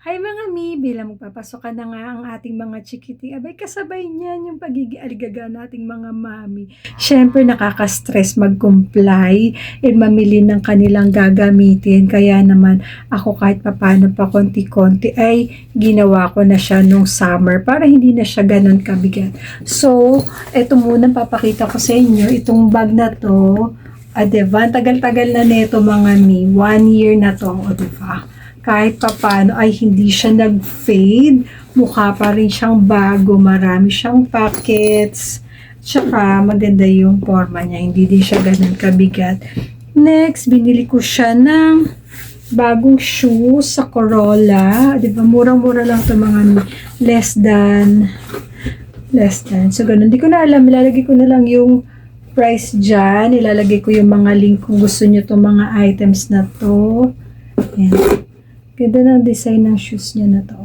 Hi mga mi, bilang magpapasokan na nga ang ating mga chikiti, abay kasabay niyan yung pagiging-aligaga nating mga mami. Siyempre nakaka-stress mag-comply and mamili ng kanilang gagamitin. Kaya naman ako kahit papano pa konti-konti ay ginawa ko na siya nung summer para hindi na siya ganun kabigat. So, eto muna papakita ko sa inyo, itong bag na to, diba? Tagal-tagal na neto mga mi, 1 year na to, o diba? Kahit papano ay hindi siya nag-fade. Mukha pa rin siyang bago. Marami siyang pockets. Tsaka maganda yung forma niya. Hindi din siya ganun kabigat. Next, binili ko siya ng bagong shoes sa Corolla. Diba? Murang-mura lang ito mga less than. So, ganun. Hindi ko na alam. Ilalagay ko na lang yung price dyan. Ilalagay ko yung mga link kung gusto nyo itong mga items na to. Ayan. Ganda ng design ng shoes niya na to.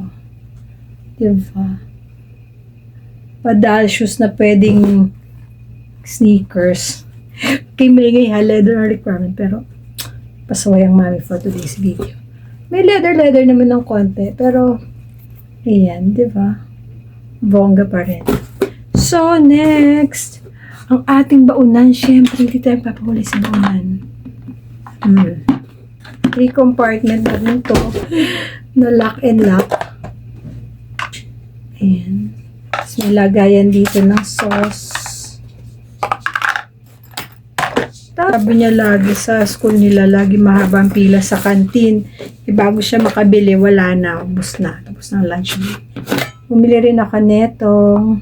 Diba? Padal shoes na pwedeng sneakers. Kay May leather ang requirement, pero pasaway ang mami for today's video. May leather naman ng konti, pero ayan, diba? Bongga pa rin. So, next, ang ating baunan, syempre, hindi tayo papahuli sa baunan. 3 compartment na rin to na lock and lock. Ayan. Tapos may lagayan dito ng sauce. Sabi niya lagi sa school nila, lagi mahabang pila sa kantin. Bago siya makabili, wala na. Ubus na. Tapos ng lunch break. Bumili rin ako netong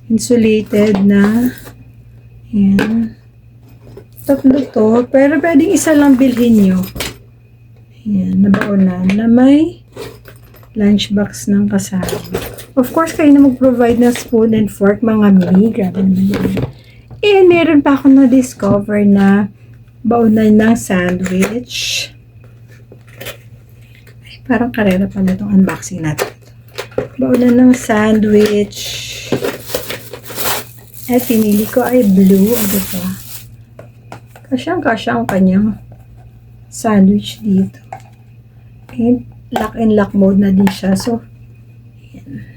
insulated na. Ayan. Tatlo to, pero pwedeng isa lang bilhin nyo. Ayan, nabaunan na may lunchbox ng kasama. Of course, kayo na mag-provide ng spoon and fork, mga mi. Grabe naman yan. And meron pa ako na-discover na baunan ng sandwich. Ay, parang karera pala itong unboxing natin. Baunan ng sandwich. At pinili ko ay blue. O diba? Kasyang-kasya ang kanyang sandwich dito. And lock and lock mode na din siya. So, ayan.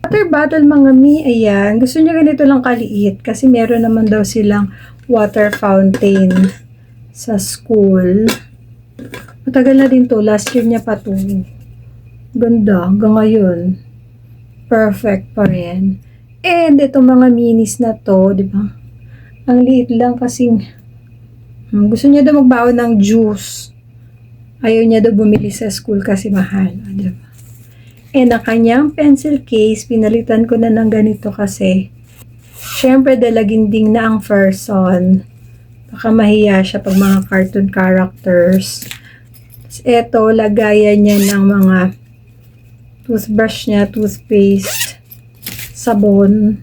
Water bottle mga mi, ayan. Gusto niya ganito lang kaliit kasi meron naman daw silang water fountain sa school. Matagal na din to. Last year niya pa to. Ganda. Hanggang ngayon. Perfect pa rin. And itong mga minis na to, di ba? Ang liit lang kasing gusto niya daw magbaon ng juice. Ayaw niya daw bumili sa school kasi mahal. Diba? And ang kanyang pencil case, pinalitan ko na ng ganito kasi syempre dalaginding na ang person. Baka mahiya siya pag mga cartoon characters. Ito, lagayan niya ng mga toothbrush niya, toothpaste, sabon.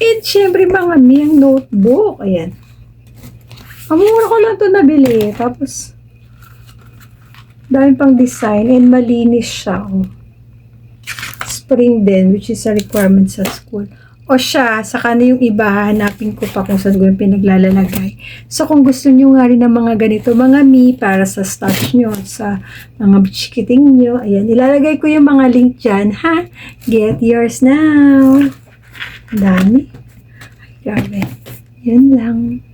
And syempre mga miyang notebook. Ayan. Mura ko lang ito nabili. Tapos, dahil pang design and malinis siya. Oh. Spring din, which is a requirement sa school. O siya, saka na yung iba, hanapin ko pa kung saan ko yung pinaglalagay. So, kung gusto nyo nga rin ng mga ganito, mga mi, para sa stash nyo, sa mga bichikiting nyo, ayan, ilalagay ko yung mga link dyan, ha? Get yours now. Dami. Ay, grabe. Yan lang.